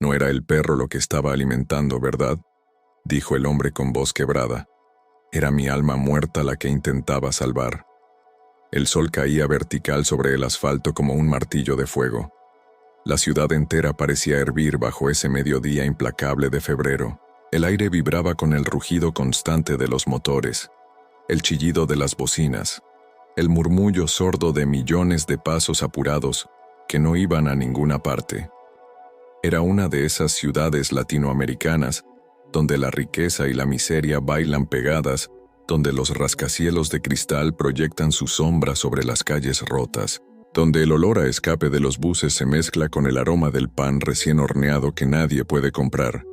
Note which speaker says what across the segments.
Speaker 1: No era el perro lo que estaba alimentando, ¿verdad?, dijo el hombre con voz quebrada. Era mi alma muerta la que intentaba salvar. El sol caía vertical sobre el asfalto como un martillo de fuego. La ciudad entera parecía hervir bajo ese mediodía implacable de febrero. El aire vibraba con el rugido constante de los motores, el chillido de las bocinas, el murmullo sordo de millones de pasos apurados que no iban a ninguna parte. Era una de esas ciudades latinoamericanas donde la riqueza y la miseria bailan pegadas, donde los rascacielos de cristal proyectan su sombra sobre las calles rotas, donde el olor a escape de los buses se mezcla con el aroma del pan recién horneado que nadie puede comprar.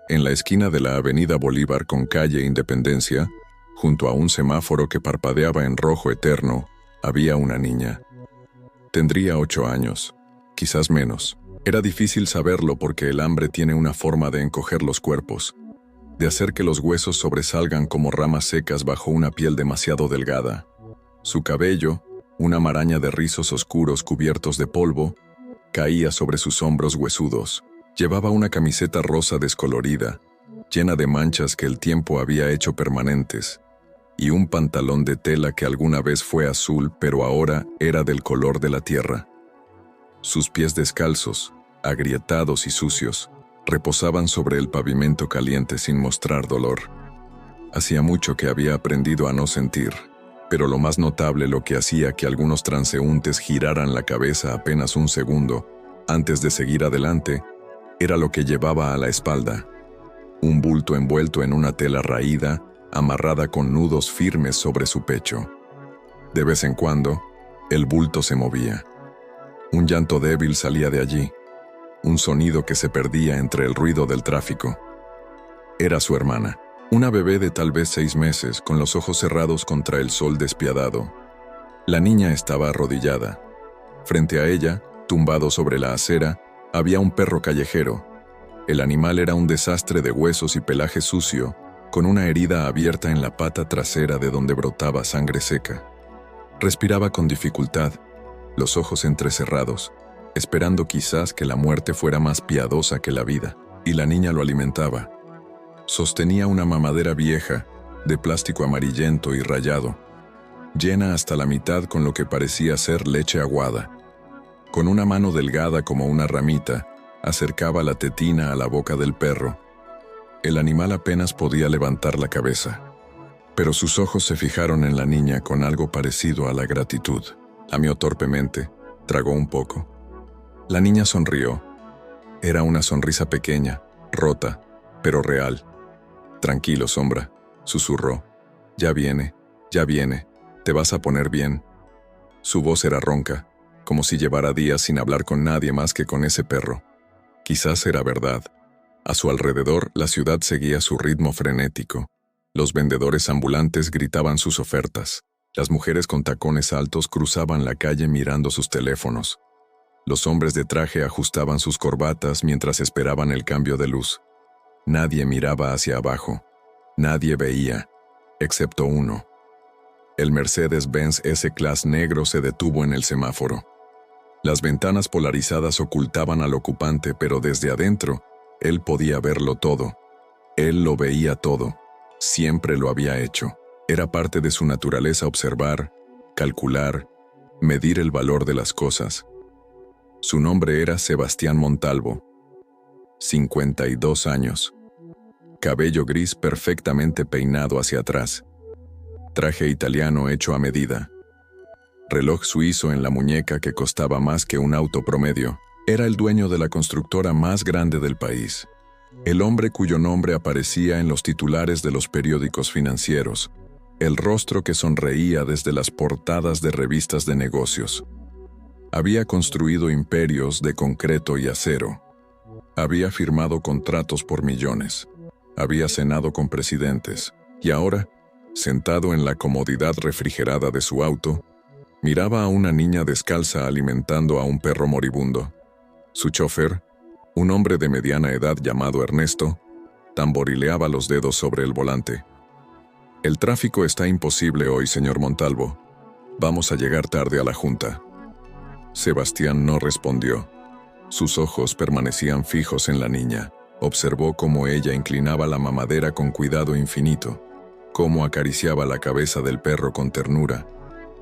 Speaker 1: En la esquina de la avenida Bolívar con calle Independencia, junto a un semáforo que parpadeaba en rojo eterno, había una niña. Tendría 8 años, quizás menos. Era difícil saberlo porque el hambre tiene una forma de encoger los cuerpos, de hacer que los huesos sobresalgan como ramas secas bajo una piel demasiado delgada. Su cabello, una maraña de rizos oscuros cubiertos de polvo, caía sobre sus hombros huesudos. Llevaba una camiseta rosa descolorida, llena de manchas que el tiempo había hecho permanentes, y un pantalón de tela que alguna vez fue azul pero ahora era del color de la tierra. Sus pies descalzos, agrietados y sucios, reposaban sobre el pavimento caliente sin mostrar dolor. Hacía mucho que había aprendido a no sentir, pero lo más notable, lo que hacía que algunos transeúntes giraran la cabeza apenas un segundo antes de seguir adelante, era lo que llevaba a la espalda. Un bulto envuelto en una tela raída, amarrada con nudos firmes sobre su pecho. De vez en cuando, el bulto se movía. Un llanto débil salía de allí, un sonido que se perdía entre el ruido del tráfico. Era su hermana, una bebé de tal vez 6 meses, con los ojos cerrados contra el sol despiadado. La niña estaba arrodillada. Frente a ella, tumbado sobre la acera, había un perro callejero. El animal era un desastre de huesos y pelaje sucio, con una herida abierta en la pata trasera de donde brotaba sangre seca. Respiraba con dificultad, los ojos entrecerrados, esperando quizás que la muerte fuera más piadosa que la vida, y la niña lo alimentaba. Sostenía una mamadera vieja, de plástico amarillento y rayado, llena hasta la mitad con lo que parecía ser leche aguada. Con una mano delgada como una ramita, acercaba la tetina a la boca del perro. El animal apenas podía levantar la cabeza, pero sus ojos se fijaron en la niña con algo parecido a la gratitud. Lamió torpemente, tragó un poco. La niña sonrió. Era una sonrisa pequeña, rota, pero real. «Tranquilo, Sombra», susurró. Ya viene, te vas a poner bien». Su voz era ronca, como si llevara días sin hablar con nadie más que con ese perro. Quizás era verdad. A su alrededor, la ciudad seguía su ritmo frenético. Los vendedores ambulantes gritaban sus ofertas. Las mujeres con tacones altos cruzaban la calle mirando sus teléfonos. Los hombres de traje ajustaban sus corbatas mientras esperaban el cambio de luz. Nadie miraba hacia abajo. Nadie veía, excepto uno. El Mercedes-Benz S-Class negro se detuvo en el semáforo. Las ventanas polarizadas ocultaban al ocupante, pero desde adentro, él podía verlo todo. Él lo veía todo. Siempre lo había hecho. Era parte de su naturaleza observar, calcular, medir el valor de las cosas. Su nombre era Sebastián Montalvo. 52 años. Cabello gris perfectamente peinado hacia atrás. Traje italiano hecho a medida. Reloj suizo en la muñeca que costaba más que un auto promedio. Era el dueño de la constructora más grande del país. El hombre cuyo nombre aparecía en los titulares de los periódicos financieros. El rostro que sonreía desde las portadas de revistas de negocios. Había construido imperios de concreto y acero. Había firmado contratos por millones. Había cenado con presidentes. Y ahora, sentado en la comodidad refrigerada de su auto, miraba a una niña descalza alimentando a un perro moribundo. Su chofer, un hombre de mediana edad llamado Ernesto, tamborileaba los dedos sobre el volante. «El tráfico está imposible hoy, señor Montalvo. Vamos a llegar tarde a la junta». Sebastián no respondió. Sus ojos permanecían fijos en la niña. Observó cómo ella inclinaba la mamadera con cuidado infinito, cómo acariciaba la cabeza del perro con ternura,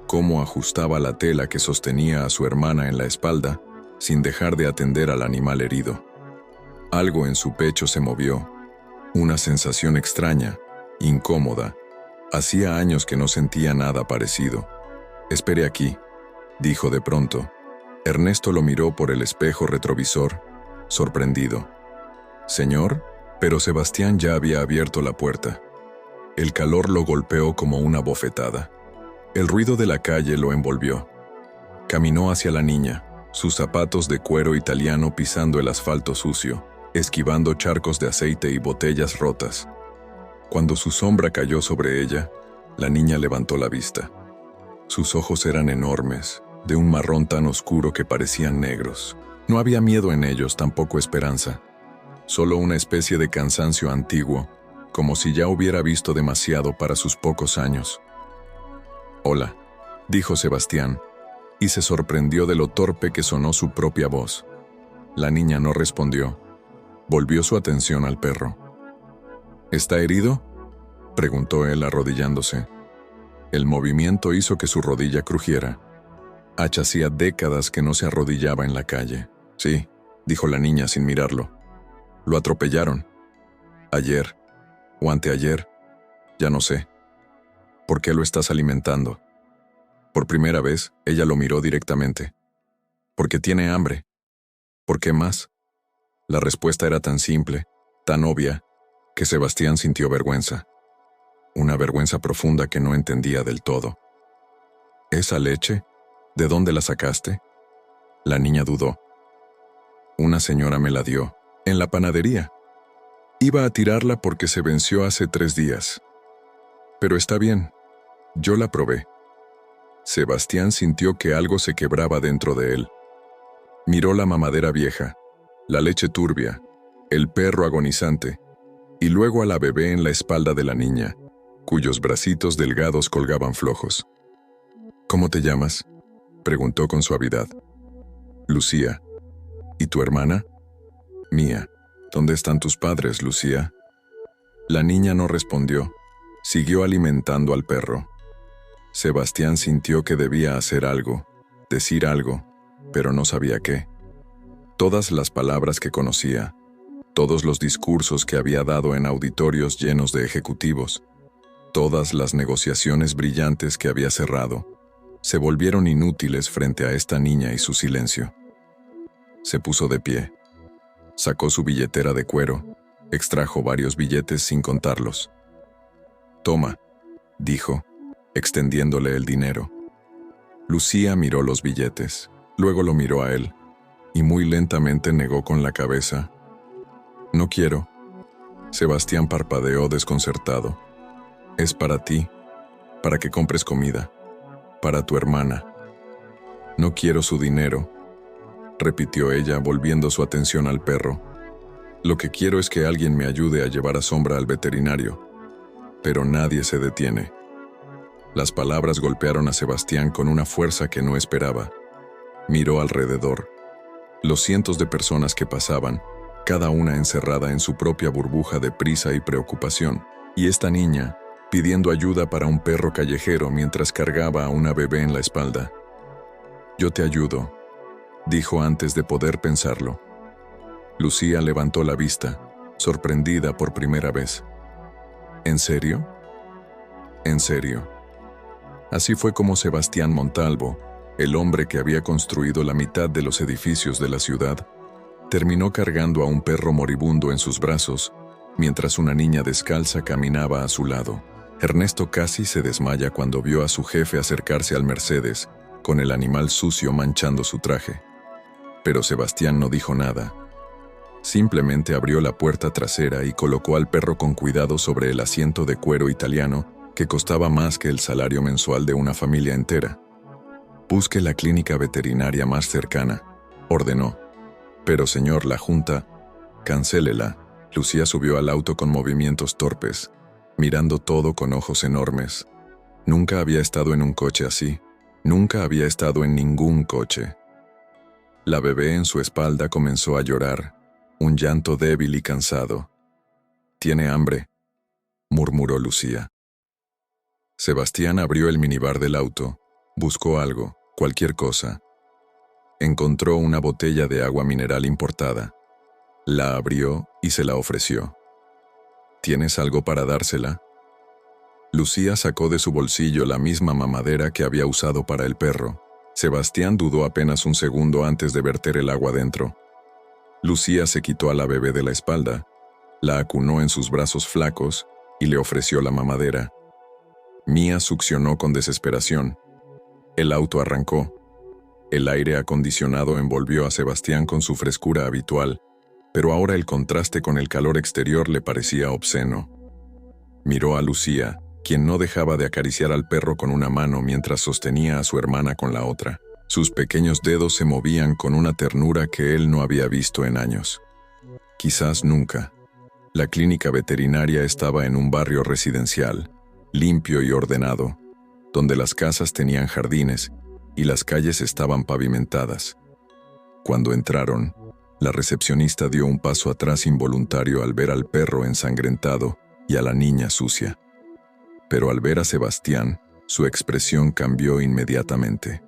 Speaker 1: cómo ajustaba la tela que sostenía a su hermana en la espalda, sin dejar de atender al animal herido. Algo en su pecho se movió, una sensación extraña, incómoda. Hacía años que no sentía nada parecido. «Espere aquí», dijo de pronto. Ernesto lo miró por el espejo retrovisor, sorprendido. «¿Señor?» Pero Sebastián ya había abierto la puerta. El calor lo golpeó como una bofetada. El ruido de la calle lo envolvió. Caminó hacia la niña, sus zapatos de cuero italiano pisando el asfalto sucio, esquivando charcos de aceite y botellas rotas. Cuando su sombra cayó sobre ella, la niña levantó la vista. Sus ojos eran enormes, de un marrón tan oscuro que parecían negros. No había miedo en ellos, tampoco esperanza. Solo una especie de cansancio antiguo, como si ya hubiera visto demasiado para sus pocos años. «Hola», dijo Sebastián, y se sorprendió de lo torpe que sonó su propia voz. La niña no respondió. Volvió su atención al perro. «¿Está herido?», preguntó él arrodillándose. El movimiento hizo que su rodilla crujiera. Hacía décadas que no se arrodillaba en la calle. «Sí», dijo la niña sin mirarlo. «Lo atropellaron. Ayer, o anteayer, ya no sé. ¿Por qué lo estás alimentando?». Por primera vez, ella lo miró directamente. «Porque tiene hambre». «¿Por qué más?». La respuesta era tan simple, tan obvia, que Sebastián sintió vergüenza. Una vergüenza profunda que no entendía del todo. «¿Esa leche? ¿De dónde la sacaste?». La niña dudó. «Una señora me la dio, en la panadería. Iba a tirarla porque se venció hace 3 días. Pero está bien, yo la probé». Sebastián sintió que algo se quebraba dentro de él. Miró la mamadera vieja, la leche turbia, el perro agonizante, y luego a la bebé en la espalda de la niña, cuyos bracitos delgados colgaban flojos. «¿Cómo te llamas?», preguntó con suavidad. «Lucía». «¿Y tu hermana?». «Mía». «¿Dónde están tus padres, Lucía?». La niña no respondió. Siguió alimentando al perro. Sebastián sintió que debía hacer algo, decir algo, pero no sabía qué. Todas las palabras que conocía, todos los discursos que había dado en auditorios llenos de ejecutivos, todas las negociaciones brillantes que había cerrado, se volvieron inútiles frente a esta niña y su silencio. Se puso de pie. Sacó su billetera de cuero, extrajo varios billetes sin contarlos. «Toma», dijo, extendiéndole el dinero. Lucía miró los billetes, luego lo miró a él, y muy lentamente negó con la cabeza. «No quiero». Sebastián parpadeó desconcertado. «Es para ti, para que compres comida, para tu hermana». «No quiero su dinero», repitió ella, volviendo su atención al perro. «Lo que quiero es que alguien me ayude a llevar a Sombra al veterinario». Pero nadie se detiene. Las palabras golpearon a Sebastián con una fuerza que no esperaba. Miró alrededor. Los cientos de personas que pasaban, cada una encerrada en su propia burbuja de prisa y preocupación, y esta niña, pidiendo ayuda para un perro callejero mientras cargaba a una bebé en la espalda. «Yo te ayudo», dijo antes de poder pensarlo. Lucía levantó la vista, sorprendida por primera vez. «¿En serio?». «En serio». Así fue como Sebastián Montalvo, el hombre que había construido la mitad de los edificios de la ciudad, terminó cargando a un perro moribundo en sus brazos, mientras una niña descalza caminaba a su lado. Ernesto casi se desmaya cuando vio a su jefe acercarse al Mercedes, con el animal sucio manchando su traje. Pero Sebastián no dijo nada. Simplemente abrió la puerta trasera y colocó al perro con cuidado sobre el asiento de cuero italiano que costaba más que el salario mensual de una familia entera. «Busque la clínica veterinaria más cercana», ordenó. «Pero señor, la junta, cancélela». Lucía subió al auto con movimientos torpes, mirando todo con ojos enormes. Nunca había estado en un coche así. Nunca había estado en ningún coche. La bebé en su espalda comenzó a llorar, un llanto débil y cansado. «¿Tiene hambre?», murmuró Lucía. Sebastián abrió el minibar del auto, buscó algo, cualquier cosa. Encontró una botella de agua mineral importada. La abrió y se la ofreció. «¿Tienes algo para dársela?». Lucía sacó de su bolsillo la misma mamadera que había usado para el perro. Sebastián dudó apenas un segundo antes de verter el agua dentro. Lucía se quitó a la bebé de la espalda, la acunó en sus brazos flacos y le ofreció la mamadera. Mía succionó con desesperación. El auto arrancó. El aire acondicionado envolvió a Sebastián con su frescura habitual, pero ahora el contraste con el calor exterior le parecía obsceno. Miró a Lucía, quien no dejaba de acariciar al perro con una mano mientras sostenía a su hermana con la otra. Sus pequeños dedos se movían con una ternura que él no había visto en años. Quizás nunca. La clínica veterinaria estaba en un barrio residencial, limpio y ordenado, donde las casas tenían jardines y las calles estaban pavimentadas. Cuando entraron, la recepcionista dio un paso atrás involuntario al ver al perro ensangrentado y a la niña sucia. Pero al ver a Sebastián, su expresión cambió inmediatamente.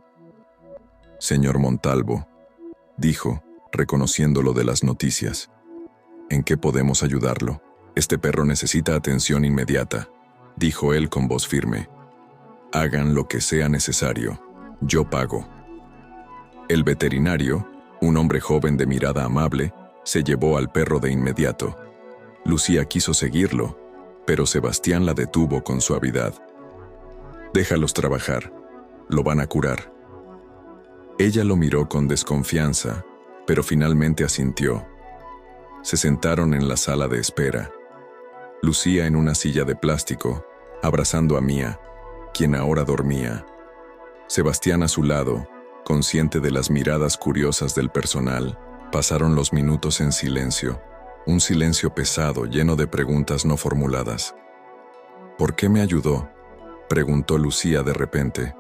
Speaker 1: «Señor Montalvo», dijo, reconociéndolo de las noticias. «¿En qué podemos ayudarlo? Este perro necesita atención inmediata», dijo él con voz firme. «Hagan lo que sea necesario. Yo pago». El veterinario, un hombre joven de mirada amable, se llevó al perro de inmediato. Lucía quiso seguirlo, pero Sebastián la detuvo con suavidad. «Déjalos trabajar. Lo van a curar». Ella lo miró con desconfianza, pero finalmente asintió. Se sentaron en la sala de espera. Lucía en una silla de plástico, abrazando a Mía, quien ahora dormía. Sebastián a su lado, consciente de las miradas curiosas del personal. Pasaron los minutos en silencio, un silencio pesado lleno de preguntas no formuladas. «¿Por qué me ayudó?», preguntó Lucía de repente.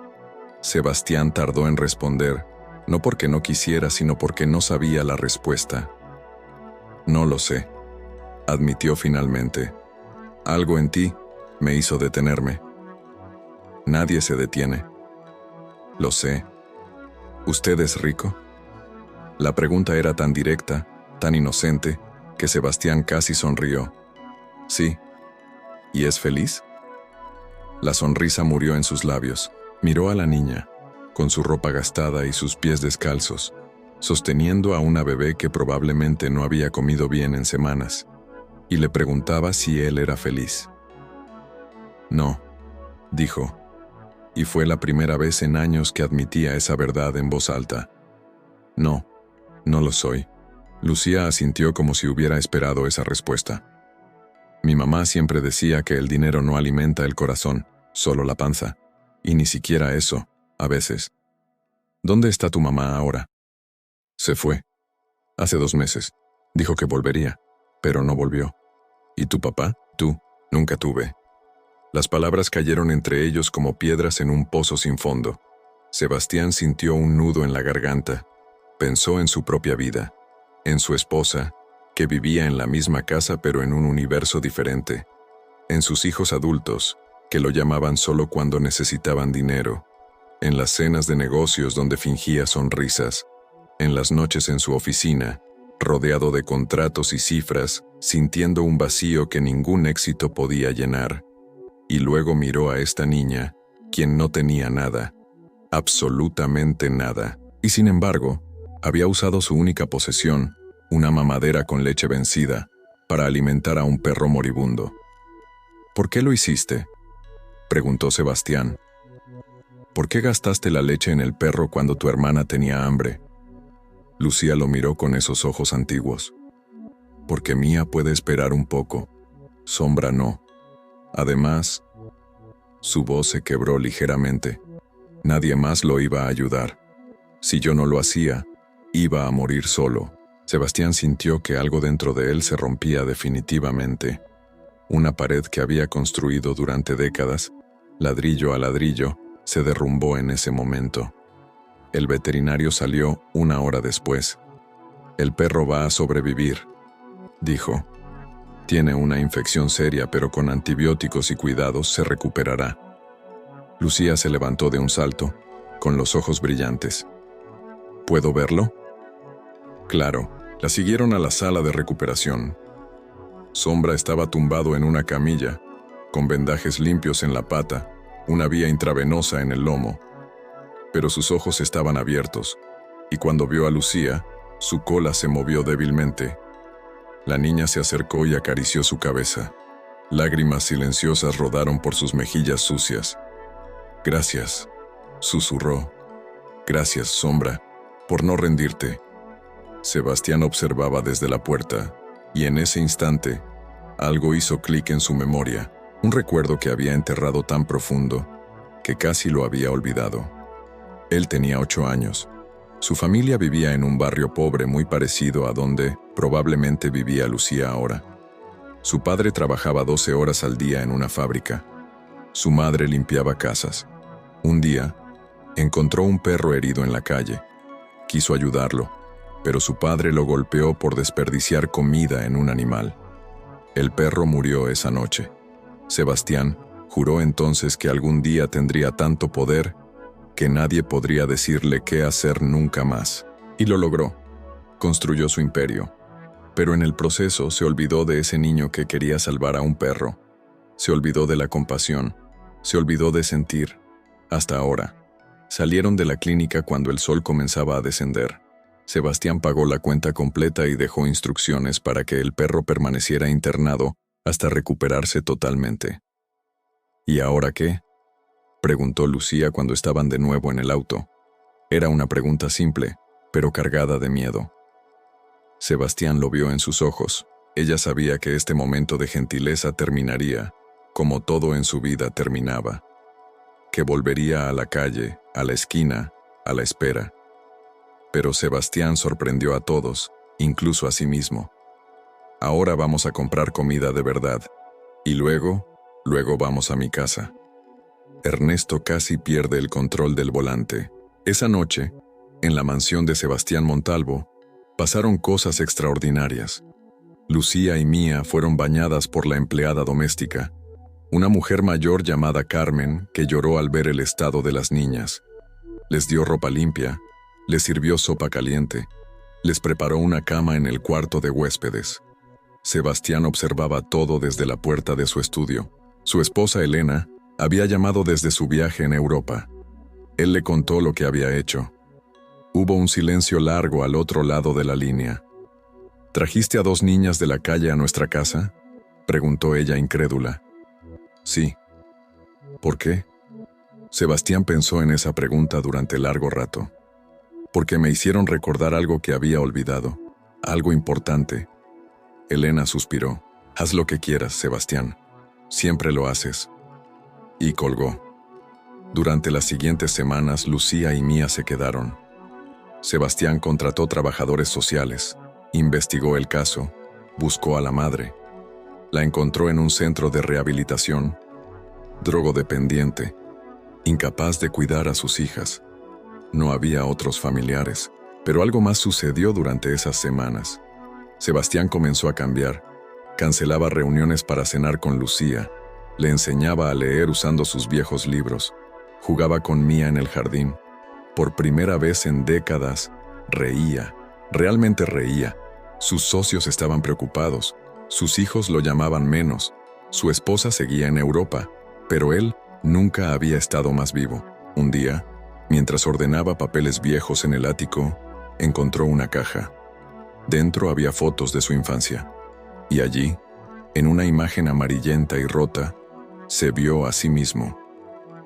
Speaker 1: Sebastián tardó en responder, no porque no quisiera, sino porque no sabía la respuesta. «No lo sé», admitió finalmente. «Algo en ti me hizo detenerme». «Nadie se detiene». «Lo sé. ¿Usted es rico?». La pregunta era tan directa, tan inocente, que Sebastián casi sonrió. «Sí». «¿Y es feliz?». La sonrisa murió en sus labios. Miró a la niña, con su ropa gastada y sus pies descalzos, sosteniendo a una bebé que probablemente no había comido bien en semanas, y le preguntaba si él era feliz. «No», dijo, y fue la primera vez en años que admitía esa verdad en voz alta. «No, no lo soy». Lucía asintió como si hubiera esperado esa respuesta. «Mi mamá siempre decía que el dinero no alimenta el corazón, solo la panza. Y ni siquiera eso, a veces». «¿Dónde está tu mamá ahora?». «Se fue. Hace 2 meses. Dijo que volvería, pero no volvió». «¿Y tu papá?». «Tú». «Nunca tuve». Las palabras cayeron entre ellos como piedras en un pozo sin fondo. Sebastián sintió un nudo en la garganta. Pensó en su propia vida, en su esposa, que vivía en la misma casa pero en un universo diferente, en sus hijos adultos, que lo llamaban solo cuando necesitaban dinero, en las cenas de negocios donde fingía sonrisas, en las noches en su oficina, rodeado de contratos y cifras, sintiendo un vacío que ningún éxito podía llenar. Y luego miró a esta niña, quien no tenía nada, absolutamente nada, y sin embargo, había usado su única posesión, una mamadera con leche vencida, para alimentar a un perro moribundo. «¿Por qué lo hiciste?», preguntó Sebastián. «¿Por qué gastaste la leche en el perro cuando tu hermana tenía hambre?». Lucía lo miró con esos ojos antiguos. «Porque Mía puede esperar un poco. Sombra no. Además…». Su voz se quebró ligeramente. Nadie más lo iba a ayudar. Si yo no lo hacía, iba a morir solo. Sebastián sintió que algo dentro de él se rompía definitivamente. Una pared que había construido durante décadas, ladrillo a ladrillo, se derrumbó en ese momento. El veterinario salió 1 hora después. El perro va a sobrevivir, dijo. Tiene una infección seria, pero con antibióticos y cuidados se recuperará. Lucía se levantó de un salto, con los ojos brillantes. ¿Puedo verlo? Claro. La siguieron a la sala de recuperación. Sombra estaba tumbado en una camilla, con vendajes limpios en la pata, una vía intravenosa en el lomo. Pero sus ojos estaban abiertos, y cuando vio a Lucía, su cola se movió débilmente. La niña se acercó y acarició su cabeza. Lágrimas silenciosas rodaron por sus mejillas sucias. «Gracias», susurró. «Gracias, Sombra, por no rendirte». Sebastián observaba desde la puerta, y en ese instante, algo hizo clic en su memoria, un recuerdo que había enterrado tan profundo, que casi lo había olvidado. Él tenía 8 años. Su familia vivía en un barrio pobre muy parecido a donde probablemente vivía Lucía ahora. Su padre trabajaba 12 horas al día en una fábrica. Su madre limpiaba casas. Un día, encontró un perro herido en la calle. Quiso ayudarlo, pero su padre lo golpeó por desperdiciar comida en un animal. El perro murió esa noche. Sebastián juró entonces que algún día tendría tanto poder que nadie podría decirle qué hacer nunca más. Y lo logró. Construyó su imperio. Pero en el proceso se olvidó de ese niño que quería salvar a un perro. Se olvidó de la compasión. Se olvidó de sentir. Hasta ahora. Salieron de la clínica cuando el sol comenzaba a descender. Sebastián pagó la cuenta completa y dejó instrucciones para que el perro permaneciera internado hasta recuperarse totalmente. ¿Y ahora qué?, preguntó Lucía cuando estaban de nuevo en el auto. Era una pregunta simple, pero cargada de miedo. Sebastián lo vio en sus ojos. Ella sabía que este momento de gentileza terminaría, como todo en su vida terminaba. Que volvería a la calle, a la esquina, a la espera. Pero Sebastián sorprendió a todos, incluso a sí mismo. Ahora vamos a comprar comida de verdad. Y luego vamos a mi casa. Ernesto casi pierde el control del volante. Esa noche, en la mansión de Sebastián Montalvo, pasaron cosas extraordinarias. Lucía y Mía fueron bañadas por la empleada doméstica, una mujer mayor llamada Carmen que lloró al ver el estado de las niñas. Les dio ropa limpia, les sirvió sopa caliente, les preparó una cama en el cuarto de huéspedes. Sebastián observaba todo desde la puerta de su estudio. Su esposa Elena había llamado desde su viaje en Europa. Él le contó lo que había hecho. Hubo un silencio largo al otro lado de la línea. ¿Trajiste a 2 niñas de la calle a nuestra casa?, preguntó ella incrédula. Sí. ¿Por qué? Sebastián pensó en esa pregunta durante largo rato. Porque me hicieron recordar algo que había olvidado, algo importante. Elena suspiró. Haz lo que quieras, Sebastián. Siempre lo haces. Y colgó. Durante las siguientes semanas, Lucía y Mía se quedaron. Sebastián contrató trabajadores sociales, investigó el caso, buscó a la madre. La encontró en un centro de rehabilitación, drogodependiente, incapaz de cuidar a sus hijas. No había otros familiares, pero algo más sucedió durante esas semanas. Sebastián comenzó a cambiar, cancelaba reuniones para cenar con Lucía, le enseñaba a leer usando sus viejos libros, jugaba con Mía en el jardín. Por primera vez en décadas, reía, realmente reía. Sus socios estaban preocupados, sus hijos lo llamaban menos, su esposa seguía en Europa, pero él nunca había estado más vivo. Un día, mientras ordenaba papeles viejos en el ático, encontró una caja. Dentro había fotos de su infancia. Y allí, en una imagen amarillenta y rota, se vio a sí mismo.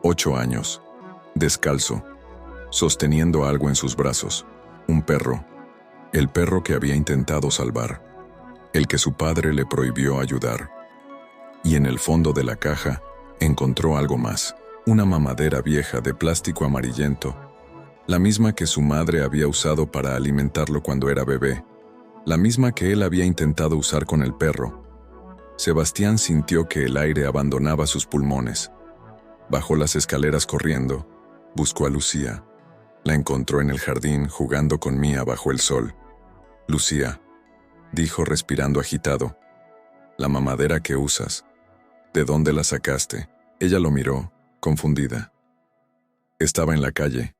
Speaker 1: 8 años, descalzo, sosteniendo algo en sus brazos. Un perro. El perro que había intentado salvar. El que su padre le prohibió ayudar. Y en el fondo de la caja, encontró algo más. Una mamadera vieja de plástico amarillento. La misma que su madre había usado para alimentarlo cuando era bebé. La misma que él había intentado usar con el perro. Sebastián sintió que el aire abandonaba sus pulmones. Bajó las escaleras corriendo. Buscó a Lucía. La encontró en el jardín jugando con Mía bajo el sol. «Lucía», dijo respirando agitado, «la mamadera que usas. ¿De dónde la sacaste?» Ella lo miró, confundida. Estaba en la calle.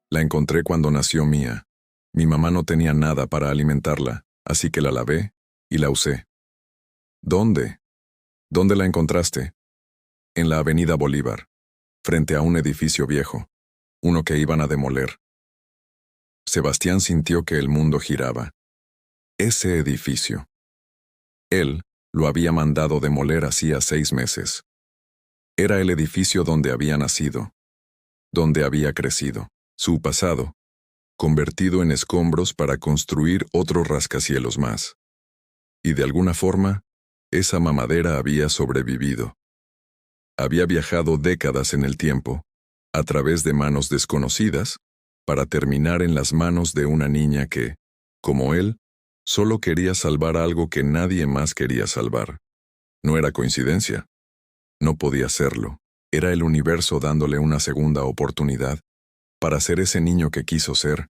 Speaker 1: La encontré cuando nació Mía. Mi mamá no tenía nada para alimentarla, así que la lavé y la usé. ¿Dónde? ¿Dónde la encontraste? En la avenida Bolívar, frente a un edificio viejo, uno que iban a demoler. Sebastián sintió que el mundo giraba. Ese edificio. Él lo había mandado demoler hacía 6 meses. Era el edificio donde había nacido, donde había crecido, su pasado, convertido en escombros para construir otro rascacielos más. Y de alguna forma, esa mamadera había sobrevivido. Había viajado décadas en el tiempo, a través de manos desconocidas, para terminar en las manos de una niña que, como él, solo quería salvar algo que nadie más quería salvar. No era coincidencia. No podía serlo. Era el universo dándole una segunda oportunidad para ser ese niño que quiso ser,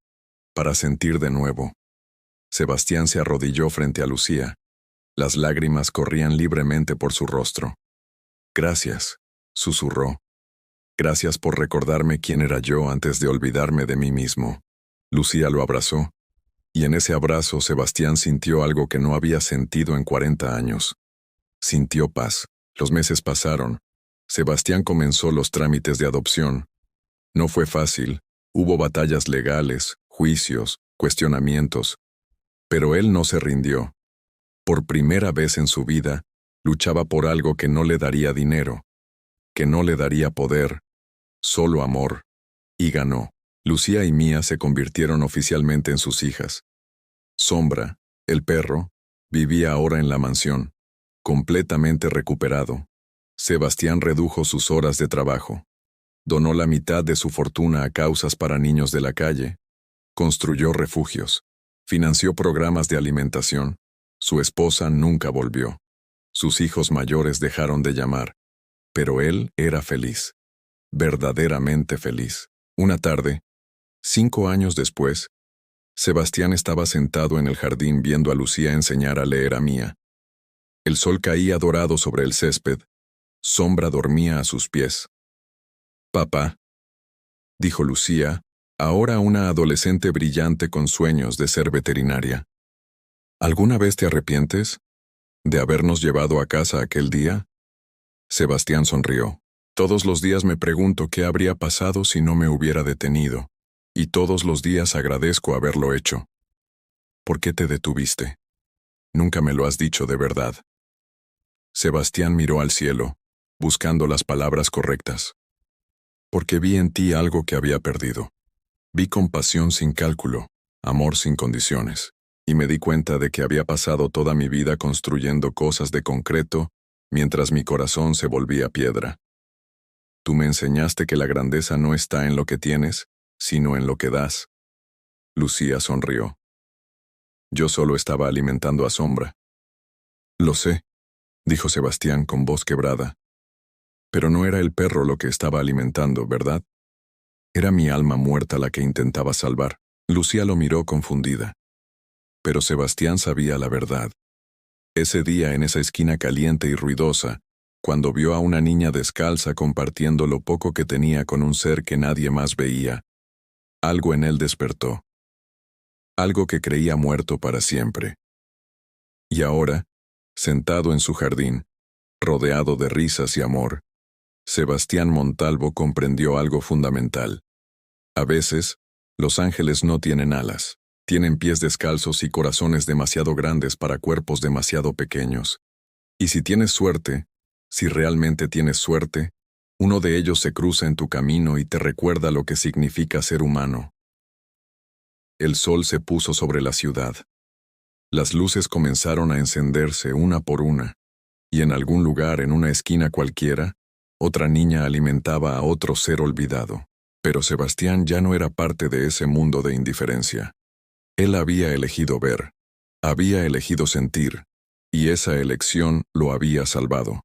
Speaker 1: para sentir de nuevo. Sebastián se arrodilló frente a Lucía. Las lágrimas corrían libremente por su rostro. «Gracias», susurró. «Gracias por recordarme quién era yo antes de olvidarme de mí mismo». Lucía lo abrazó, y en ese abrazo Sebastián sintió algo que no había sentido en 40 años. Sintió paz. Los meses pasaron. Sebastián comenzó los trámites de adopción. No fue fácil. Hubo batallas legales, juicios, cuestionamientos. Pero él no se rindió. Por primera vez en su vida, luchaba por algo que no le daría dinero, que no le daría poder, solo amor. Y ganó. Lucía y Mía se convirtieron oficialmente en sus hijas. Sombra, el perro, vivía ahora en la mansión, completamente recuperado. Sebastián redujo sus horas de trabajo. Donó la mitad de su fortuna a causas para niños de la calle. Construyó refugios. Financió programas de alimentación. Su esposa nunca volvió. Sus hijos mayores dejaron de llamar. Pero él era feliz. Verdaderamente feliz. Una tarde, 5 años después, Sebastián estaba sentado en el jardín viendo a Lucía enseñar a leer a Mía. El sol caía dorado sobre el césped. Sombra dormía a sus pies. «Papá», dijo Lucía, ahora una adolescente brillante con sueños de ser veterinaria. «¿Alguna vez te arrepientes de habernos llevado a casa aquel día?» Sebastián sonrió. «Todos los días me pregunto qué habría pasado si no me hubiera detenido, y todos los días agradezco haberlo hecho». «¿Por qué te detuviste? Nunca me lo has dicho de verdad». Sebastián miró al cielo, buscando las palabras correctas. «Porque vi en ti algo que había perdido. Vi compasión sin cálculo, amor sin condiciones, y me di cuenta de que había pasado toda mi vida construyendo cosas de concreto mientras mi corazón se volvía piedra. Tú me enseñaste que la grandeza no está en lo que tienes, sino en lo que das». Lucía sonrió. «Yo solo estaba alimentando a Sombra». «Lo sé», dijo Sebastián con voz quebrada. «Pero no era el perro lo que estaba alimentando, ¿verdad? Era mi alma muerta la que intentaba salvar». Lucía lo miró confundida. Pero Sebastián sabía la verdad. Ese día en esa esquina caliente y ruidosa, cuando vio a una niña descalza compartiendo lo poco que tenía con un ser que nadie más veía, algo en él despertó. Algo que creía muerto para siempre. Y ahora, sentado en su jardín, rodeado de risas y amor, Sebastián Montalvo comprendió algo fundamental. A veces, los ángeles no tienen alas, tienen pies descalzos y corazones demasiado grandes para cuerpos demasiado pequeños. Y si tienes suerte, si realmente tienes suerte, uno de ellos se cruza en tu camino y te recuerda lo que significa ser humano. El sol se puso sobre la ciudad. Las luces comenzaron a encenderse una por una, y en algún lugar, en una esquina cualquiera, otra niña alimentaba a otro ser olvidado. Pero Sebastián ya no era parte de ese mundo de indiferencia. Él había elegido ver, había elegido sentir, y esa elección lo había salvado.